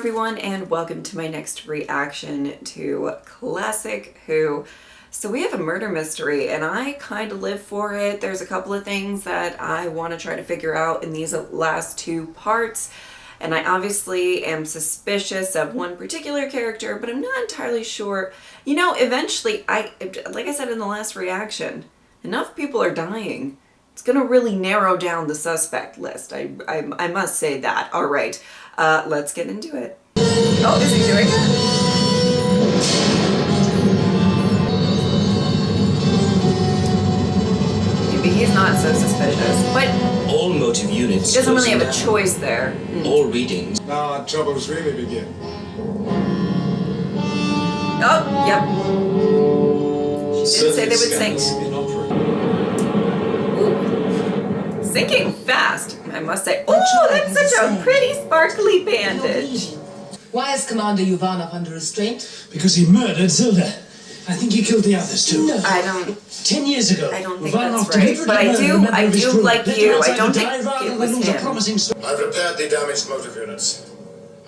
everyone, and welcome to my next reaction to Classic Who. So we have a murder mystery and I kind of live for it. There's a couple of things that I want to try to figure out in these last two parts, and I obviously am suspicious of one particular character, but I'm not entirely sure. You know, eventually, like I said in the last reaction, enough people are dying. It's gonna really narrow down the suspect list. I must say that. All right, let's get into it. Oh, is he doing that? Maybe he's not so suspicious, but all motive units. He doesn't really have a choice there. All readings. Now our troubles really begin. Oh, yep. She did say they would sink. Sinking fast, I must say. Oh, that's such a pretty sparkly bandage. Why is Commander Yuvanov under restraint? Because he murdered Zilda. I think he killed the others too. No. I don't. 10 years ago. I don't think Yuvanov that's right. But I do like you. I don't think it was him. I've repaired the damaged motive units.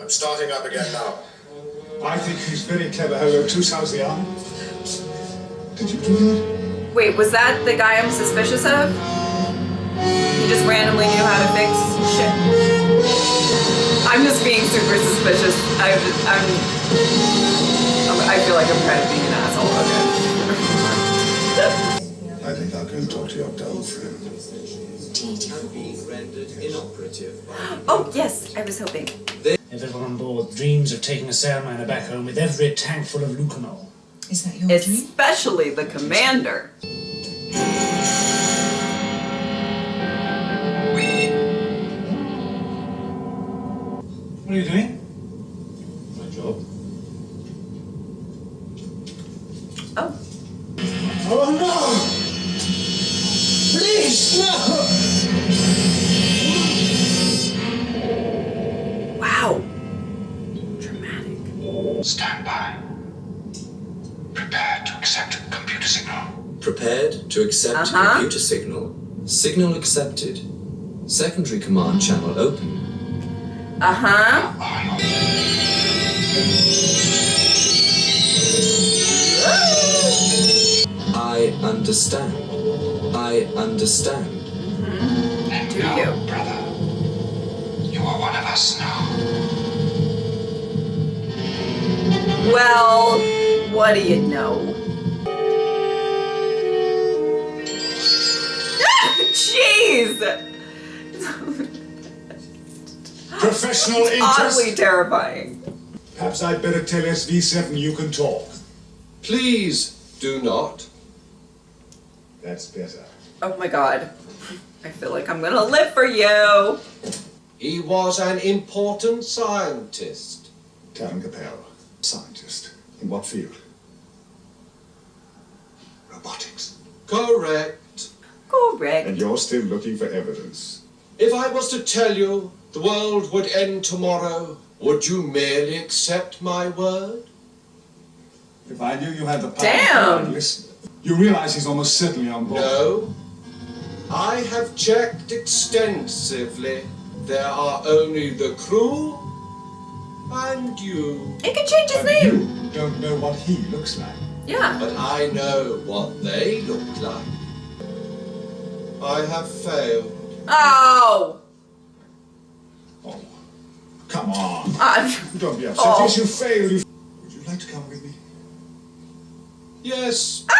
I'm starting up again now. I think he's very clever. Hello, two sounds the arm. Did you do that? Wait, was that the guy I'm suspicious of? He just randomly knew how to fix shit. I'm just being super suspicious. I feel like I'm kind of being an asshole. Okay. I think I'll go and talk to your dull friend. Oh, yes, I was hoping. Everyone on board dreams of taking a sail miner back home with every tank full of Lucanol. Is that your dream? Especially the commander. What are you doing? My job. Oh. Oh no! Please, no! Wow. Dramatic. Stand by. Prepare to accept computer signal. Prepared to accept computer signal. Signal accepted. Secondary command channel open. I understand. I understand. Do you? Brother. You are one of us now. Well, what do you know? Jeez! Professional interest. Oddly terrifying. Perhaps I'd better tell SV7 you can talk. Please do not. That's better. Oh my god. I feel like I'm gonna live for you. He was an important scientist. Taran Capel, scientist. In what field? Robotics. Correct. Correct. And you're still looking for evidence. If I was to tell you the world would end tomorrow, would you merely accept my word? If I knew you had the power Damn. to listen. You realize he's almost certainly on board. No. I have checked extensively. There are only the crew and you. It could change his But name. you don't know what he looks like. Yeah. But I know what they look like. I have failed. Oh. Oh, come on. Don't be upset. Oh. Yes, you failed. Would you like to come with me? Yes. Oh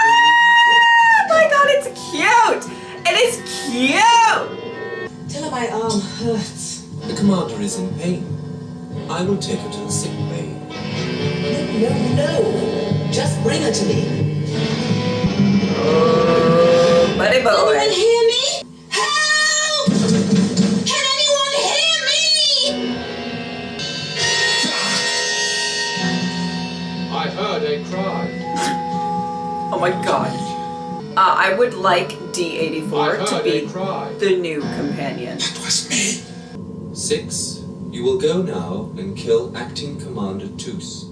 my god, it's cute! It is cute! Tell her my arm hurts. The commander is in pain. I will take her to the sick bay. No. Just bring her to me. Buddy boy. Anyone hear me? Help! Can anyone hear me? I heard a cry. Oh my god. I would like D84 to be the new companion. That was me. 6. You will go now and kill Acting Commander Toos.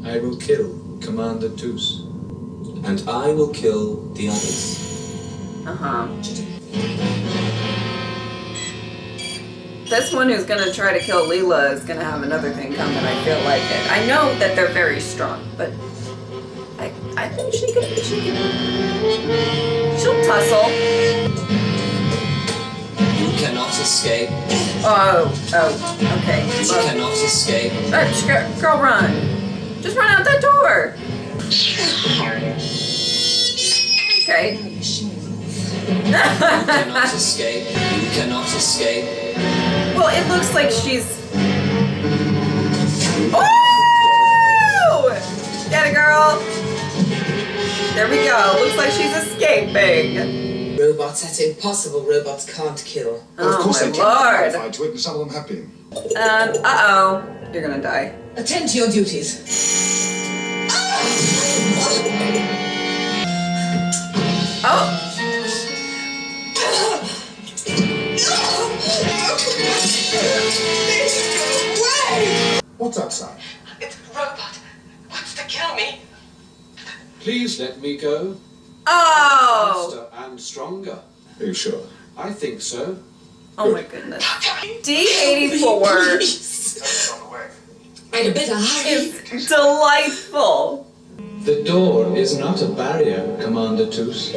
I will kill Commander Toos. And I will kill the others. this one who's gonna try to kill Leela is gonna have another thing coming. I feel like it. I know that they're very strong, but I think she'll tussle. You cannot escape. Oh, okay. You cannot escape. Girl, run. Just run out that door. Okay. You cannot escape. You cannot escape. Well, it looks like she's... Oh! Get it, girl. There we go. Looks like she's escaping. Robots, that's impossible. Robots can't kill. Well, of course my they can. Lord. Qualified to it, and some of them have been. Uh-oh. You're gonna die. Attend to your duties. Oh! What's that sound? It's a robot. Wants to kill me. Please let me go. Oh! Faster and stronger. Are you sure? I think so. Oh my goodness. D84 I'd better hurry. is delightful. The door is not a barrier, Commander Toos.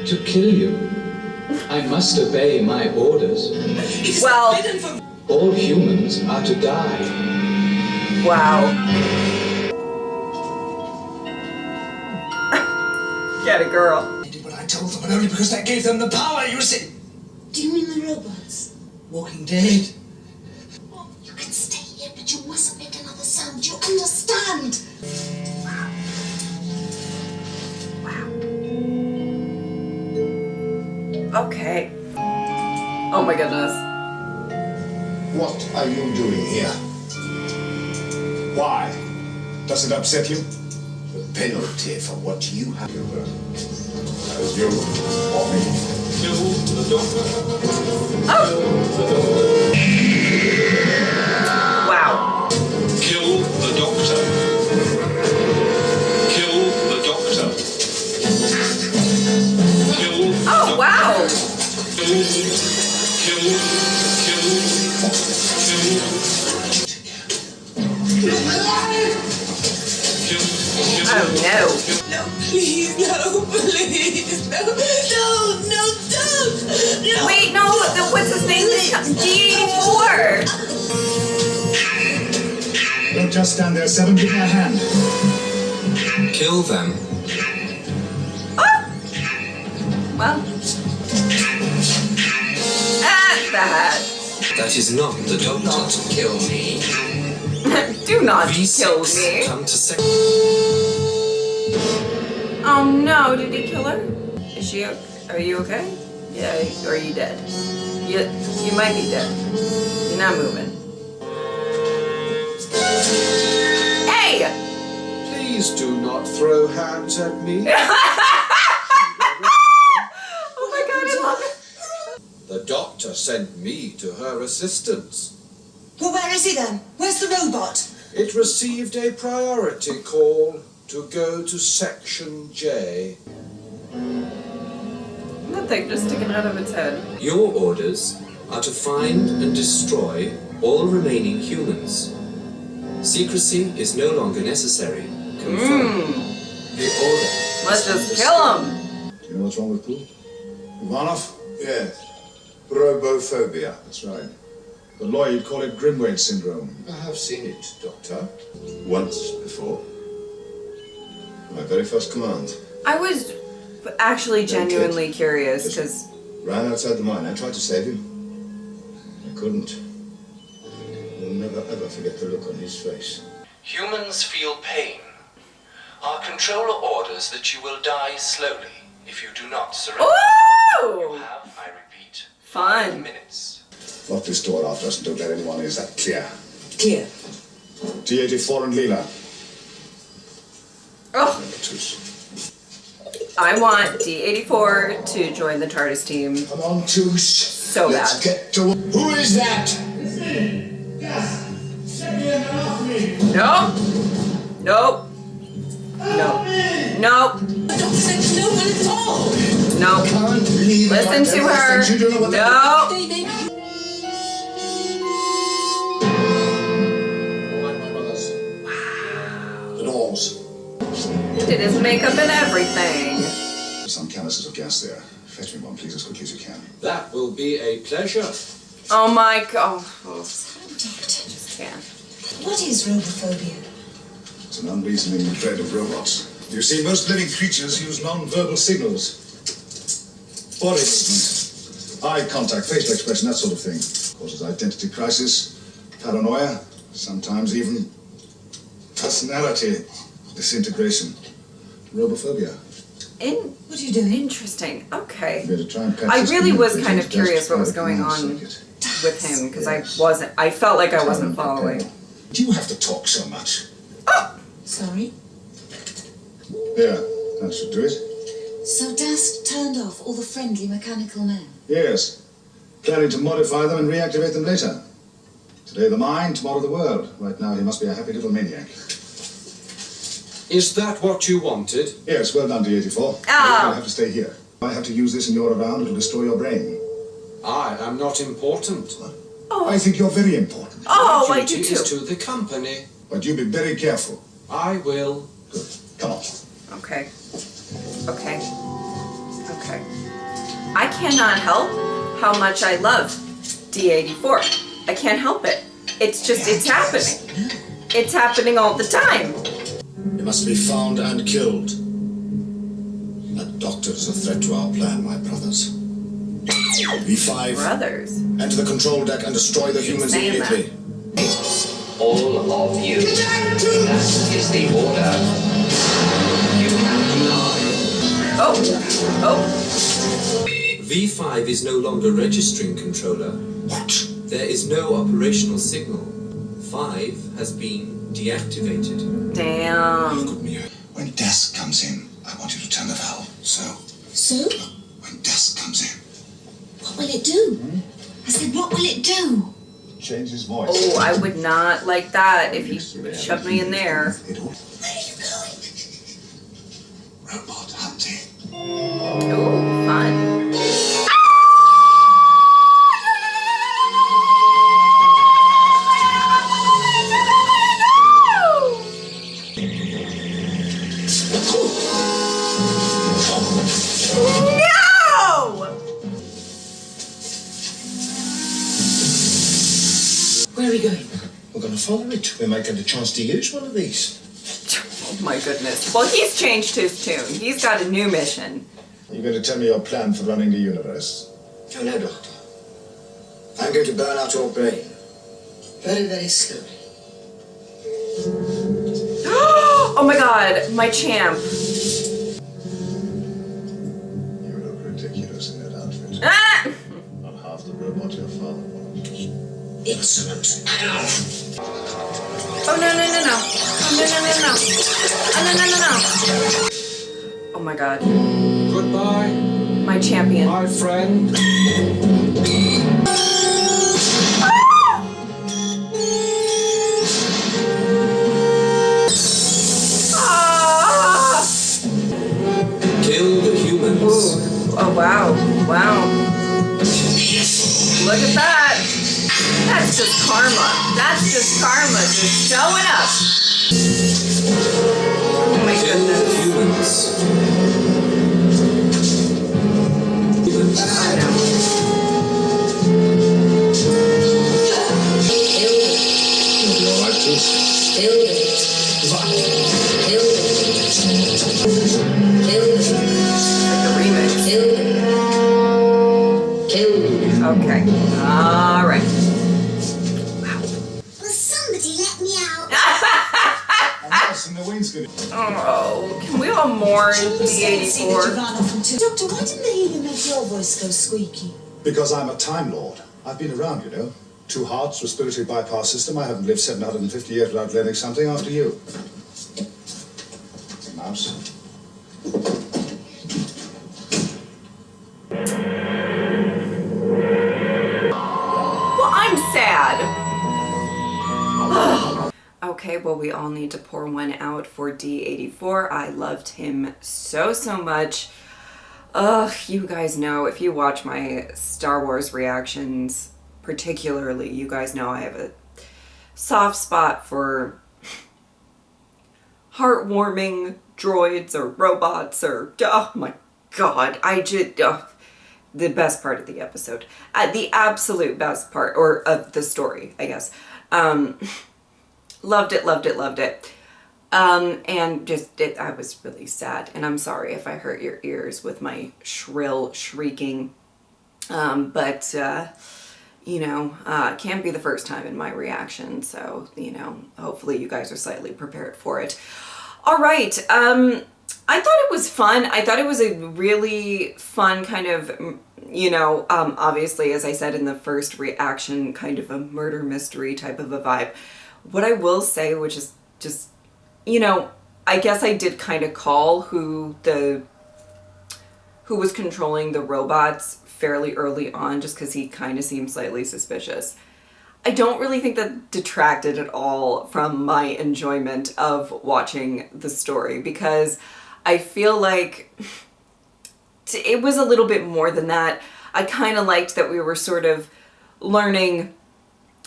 To kill you, I must obey my orders. Well, All humans are to die. wow. Get it, girl. I did what I told them, but only because that gave them the power, you see. Do you mean the robots? Walking Dead. You can stay here, but you mustn't make another sound. You understand? Okay. Oh my goodness. What are you doing here? Why? Does it upset you? The penalty for what you have done. As you or me. Kill the doctor. Wow. Kill the doctor. Kill the doctor. Kill the Oh, wow. Kill. Oh no. No, please, no, please, no, don't. No. Wait, no, what's his name? D84. Don't just stand there, Seven. Give me a hand. Kill them. Well. That. That is not the doctor. Not kill me. Do not V6 kill me. come to sec. Oh no, did he kill her? Is she okay? Are you okay? Yeah, or are you dead? You might be dead. You're not moving. Hey! Please do not throw hands at me. Oh my god, I love it. The doctor sent me to her assistance. Well, where is he then? Where's the robot? It received a priority call to go to Section J. Nothing, just sticking out of its head. Your orders are to find and destroy all remaining humans. Secrecy is no longer necessary. Confirm. The order. Let's just kill him. Do you know what's wrong with Pooh? Ivanov? Yes. Robophobia. That's right. The lawyer call it Grimwade syndrome. I have seen it, Doctor. Once before. My very first command. I was actually genuinely curious because Ran outside the mine. I tried to save him. I couldn't. I'll never ever forget the look on his face. Humans feel pain. Our controller orders that you will die slowly if you do not surrender. You ooh, have, I repeat, 5 fun. minutes. Lock this door after us and don't let anyone in. Is that clear? Clear. T-84 and Leela. Oh, Number 2. I want D84 to join the TARDIS team. Come on, Toos. So Let's bad. get to... Who is that? Nope. Nope. Nope. Nope. The doctor said no one at all. Nope. Can't believe it. Listen to her. You don't know what that Nope. They Did his makeup and everything. Some canisters of gas there. Fetch me one, please, as quickly as you can. That will be a pleasure. Oh my god. Oh, Doctor, just can't. what is robophobia? It's an unreasoning dread of robots. You see, most living creatures use non-verbal signals. Body movement, eye contact, facial expression, that sort of thing. Causes identity crisis, paranoia, sometimes even personality disintegration. Robophobia. What are you doing? Interesting. Okay. I'm going to try and patch I this really was communication kind of to curious what was just going private on circuit. with him because Yes. I felt like I Tell wasn't him, following. okay. Do you have to talk so much? Sorry? There, that should do it. So Dust turned off all the friendly mechanical men? Yes. Planning to modify them and reactivate them later. Today the mind, tomorrow the world. Right now he must be a happy little maniac. Is that what you wanted? Yes, well done, D84. Oh. You're going to have to stay here. I have to use this and you're around, it'll destroy your brain. I am not important. I think you're very important. Oh, My I do duty is too. to the company. But you be very careful. I will. Good. Come on. Okay. Okay. Okay. I cannot help how much I love D84. I can't help it. It's just, it's happening. It's happening all the time. He must be found and killed. That doctor is a threat to our plan, my brothers. V5, Brothers. enter the control deck and destroy the humans saying that. immediately. All of you. That is the order. You can deny. Oh. Oh. V5 is no longer registering, controller. What? There is no operational signal. 5 has been deactivated. Damn. Look at me. When Death comes in, I want you to turn the valve. So, So? when Death comes in, What will it do? I said, what will it do? change his voice. Oh, I would not like that if he shoved me in there. It'll Where are you going? robot hunting. Ooh, fun. No! Where are we going? We're going to follow it. We might get a chance to use one of these. Oh my goodness. Well, he's changed his tune. He's got a new mission. Are you going to tell me your plan for running the universe? Oh, no, Doctor. I'm going to burn out your brain. Very, very slowly. Oh my god, my champ. You look ridiculous in that outfit. Ah! Not half the robot your father was. Insolent. Oh no no no no. Oh no no no no. Oh no no no no. Oh my god. Goodbye, My champion. my friend. Ah! Kill the humans. Ooh. Oh wow. Wow. Look at that. That's just karma. That's just karma just showing up. Oh my Kill goodness. humans. Humans. Oh no. You'll be all right too. Like a remix. Okay. All right. Will somebody let me out? I'm passing the wainscoting. Oh, can we all mourn D84? Doctor, why didn't the helium make your voice go squeaky? Because I'm a Time Lord. I've been around, you know. 2 hearts, respiratory bypass system. I haven't lived 750 years without learning something after you. Mouse. Well, I'm sad. Okay, well, we all need to pour one out for D84. I loved him so, so much. Ugh, you guys know, if you watch my Star Wars reactions, particularly, you guys know I have a soft spot for heartwarming, droids or robots or, oh my God, the best part of the episode. The absolute best part, or of the story, I guess. Loved it, loved it, loved it. And just, I was really sad, and I'm sorry if I hurt your ears with my shrill shrieking. But can't be the first time in my reaction, so, hopefully you guys are slightly prepared for it. All right, I thought it was fun. I thought it was a really fun kind of, obviously, as I said in the first reaction, kind of a murder mystery type of a vibe. What I will say, which is just, I guess I did kind of call who was controlling the robots fairly early on, just because he kind of seemed slightly suspicious. I don't really think that detracted at all from my enjoyment of watching the story, because I feel like it was a little bit more than that. I kind of liked that we were sort of learning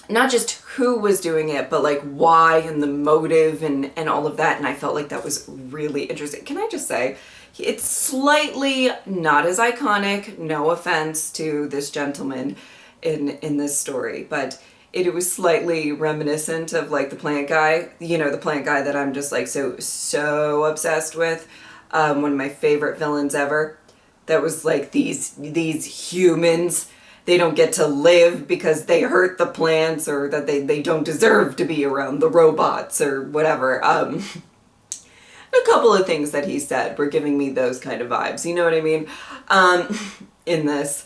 not just who was doing it, but like why and the motive and all of that. And I felt like that was really interesting. Can I just say, it's slightly not as iconic, no offense to this gentleman in this story, but it was slightly reminiscent of like the plant guy, the plant guy that I'm just like so obsessed with. One of my favorite villains ever. That was like these humans, they don't get to live because they hurt the plants, or that they don't deserve to be around the robots or whatever. A couple of things that he said were giving me those kind of vibes, you know what I mean? In this.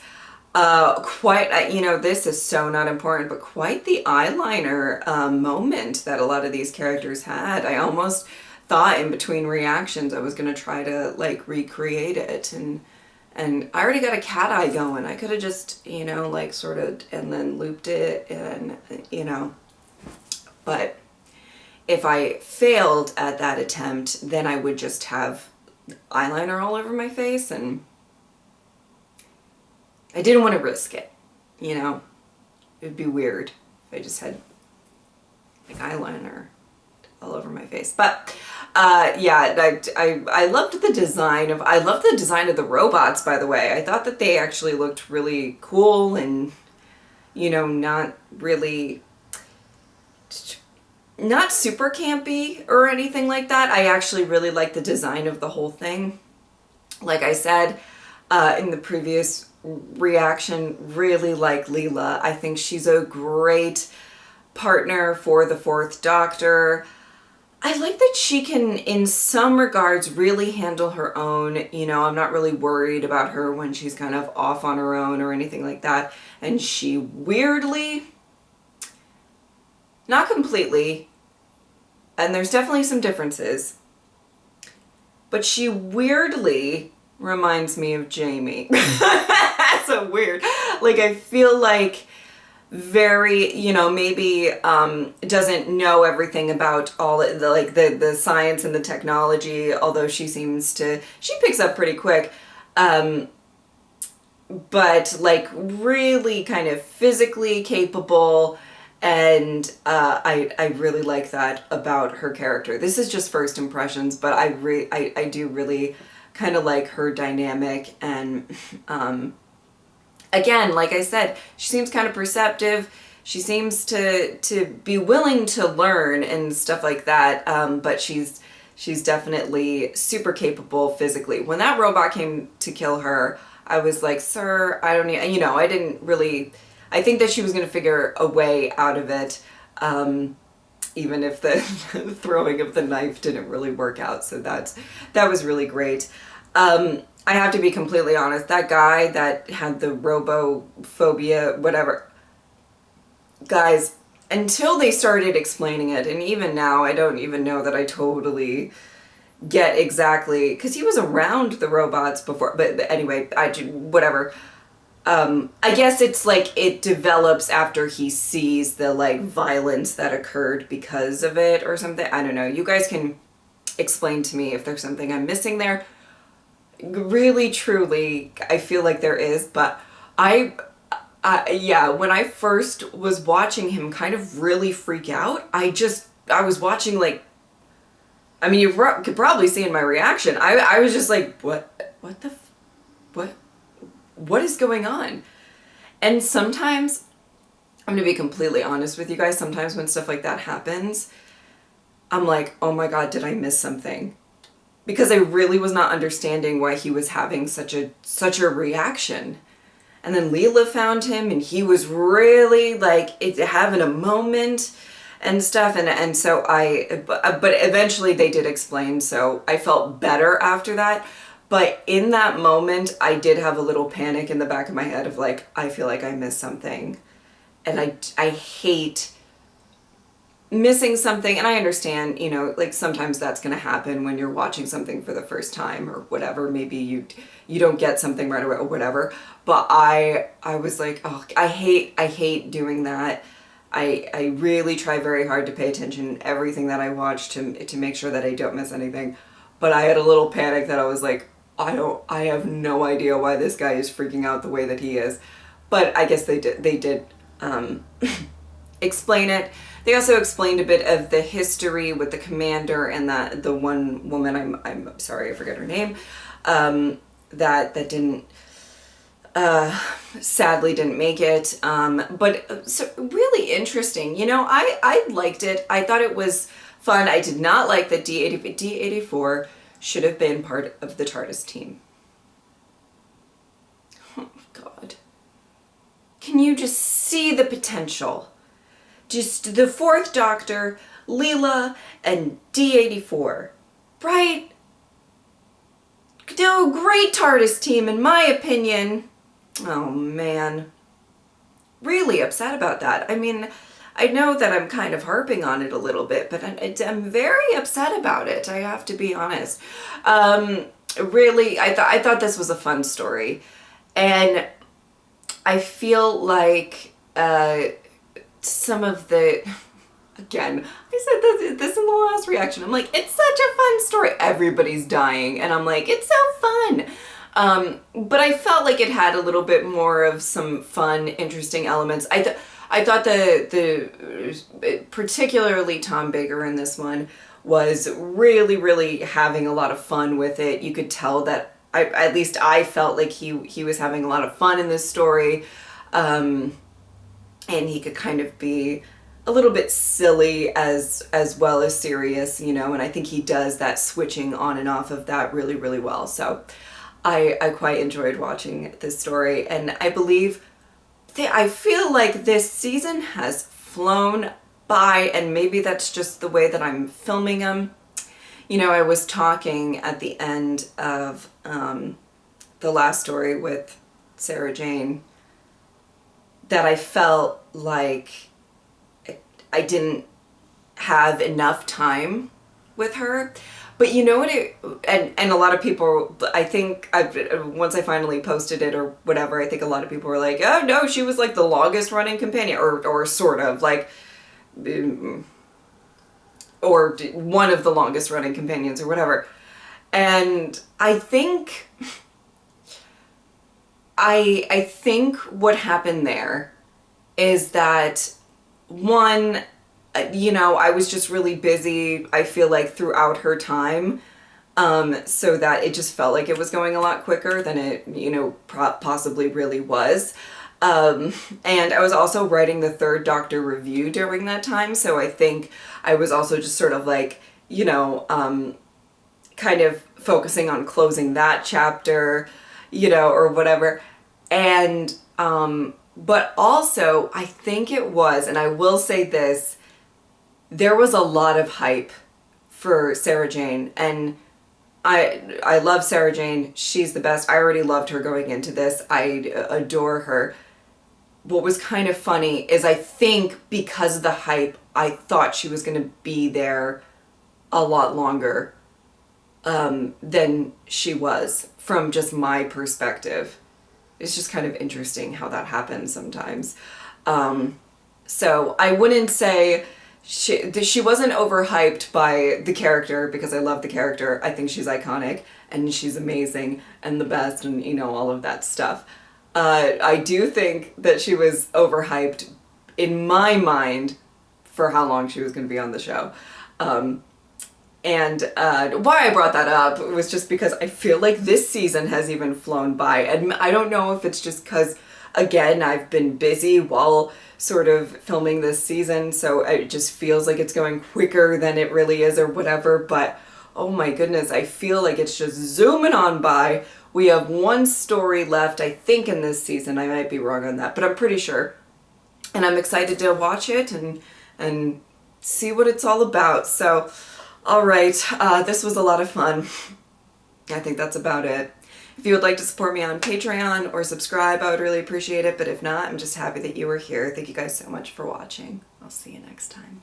This is so not important, but quite the eyeliner moment that a lot of these characters had. I almost thought in between reactions I was going to try to like recreate it, and I already got a cat eye going. I could have just, sort of, and then looped it, and, but if I failed at that attempt, then I would just have eyeliner all over my face, and I didn't want to risk it, It'd be weird if I just had like eyeliner all over my face. But I loved the design of, the robots, by the way. I thought that they actually looked really cool and, not super campy or anything like that. I actually really liked the design of the whole thing. Like I said in the previous reaction, really like Leela. I think she's a great partner for the Fourth Doctor. I like that she can, in some regards, really handle her own. I'm not really worried about her when she's kind of off on her own or anything like that. And she weirdly, not completely, and there's definitely some differences, but she weirdly reminds me of Jamie. That's so weird. Like, I feel like very, maybe doesn't know everything about all the science and the technology, although she picks up pretty quick, but like really kind of physically capable, and I really like that about her character. This is just first impressions, but I do really kind of like her dynamic, and again, like I said, she seems kind of perceptive. She seems to be willing to learn and stuff like that. But she's definitely super capable physically. When that robot came to kill her, I was like, sir, I don't need, I didn't really, I think that she was going to figure a way out of it. Even if the throwing of the knife didn't really work out. So that was really great. I have to be completely honest, that guy that had the robophobia, whatever, guys, until they started explaining it, and even now, I don't even know that I totally get exactly, because he was around the robots before, but anyway, whatever. I guess it's like it develops after he sees the like violence that occurred because of it or something. I don't know. You guys can explain to me if there's something I'm missing there. Really, truly, I feel like there is, but when I first was watching him kind of really freak out, I was watching like I mean, you could probably see in my reaction. I was just like, what is going on? And sometimes, I'm gonna be completely honest with you guys, sometimes when stuff like that happens, I'm like, oh my God, did I miss something? Because I really was not understanding why he was having such a reaction. And then Leela found him and he was really like having a moment and stuff. And so but eventually they did explain. So I felt better after that. But in that moment, I did have a little panic in the back of my head of like, I feel like I missed something. And I hate missing something. And I understand, you know, like sometimes that's going to happen when you're watching something for the first time or whatever. Maybe you don't get something right away or whatever. But I was like, oh, I hate doing that. I really try very hard to pay attention to everything that I watch to make sure that I don't miss anything. But I had a little panic that I was like, I have no idea why this guy is freaking out the way that he is. But I guess they did explain it. They also explained a bit of the history with the commander and that the one woman, I'm sorry, I forget her name, that didn't, sadly didn't make it. But so really interesting. You know, I liked it. I thought it was fun. I did not like that D84 should have been part of the TARDIS team. Oh God. Can you just see the potential? Just the fourth Doctor, Leela, and D84, right? No, great TARDIS team in my opinion. Oh man. Really upset about that. I mean, I know that I'm kind of harping on it a little bit, but I'm very upset about it. I have to be honest. Really, I thought this was a fun story, and I feel like some of the, again, I said this in the last reaction. I'm like, it's such a fun story. Everybody's dying, and I'm like, it's so fun. But I felt like it had a little bit more of some fun, interesting elements. I thought the particularly Tom Baker in this one was really, really having a lot of fun with it. You could tell that at least I felt like he was having a lot of fun in this story, and he could kind of be a little bit silly as well as serious, you know. And I think he does that switching on and off of that really, really well. So I quite enjoyed watching this story, and I believe. I feel like this season has flown by, and maybe that's just the way that I'm filming them. You know, I was talking at the end of the last story with Sarah Jane that I felt like I didn't have enough time with her. But you know what and a lot of people, I think once I finally posted it or whatever, I think a lot of people were like, oh no, she was like the longest running companion, or sort of like, or one of the longest running companions or whatever. And I think, I think what happened there is that one, you know, I was just really busy, I feel like, throughout her time, so that it just felt like it was going a lot quicker than it, you know, possibly really was. And I was also writing the third Doctor review during that time, so I think I was also just sort of like, you know, kind of focusing on closing that chapter, you know, or whatever. And, but also, I think it was, and I will say this, there was a lot of hype for Sarah Jane, and I love Sarah Jane. She's the best. I already loved her going into this. I adore her. What was kind of funny is I think because of the hype, I thought she was going to be there a lot longer than she was, from just my perspective. It's just kind of interesting how that happens sometimes. So I wouldn't say she wasn't overhyped by the character, because I love the character. I think she's iconic and she's amazing and the best, and you know, all of that stuff. I do think that she was overhyped in my mind for how long she was going to be on the show. And why I brought that up was just because I feel like this season has even flown by. And I don't know if it's just because, again, I've been busy while sort of filming this season, so it just feels like it's going quicker than it really is or whatever. But oh my goodness, I feel like it's just zooming on by. We have one story left, I think, in this season. I might be wrong on that, but I'm pretty sure. And I'm excited to watch it and see what it's all about. So, all right, this was a lot of fun. I think that's about it. If you would like to support me on Patreon or subscribe, I would really appreciate it. But if not, I'm just happy that you were here. Thank you guys so much for watching. I'll see you next time.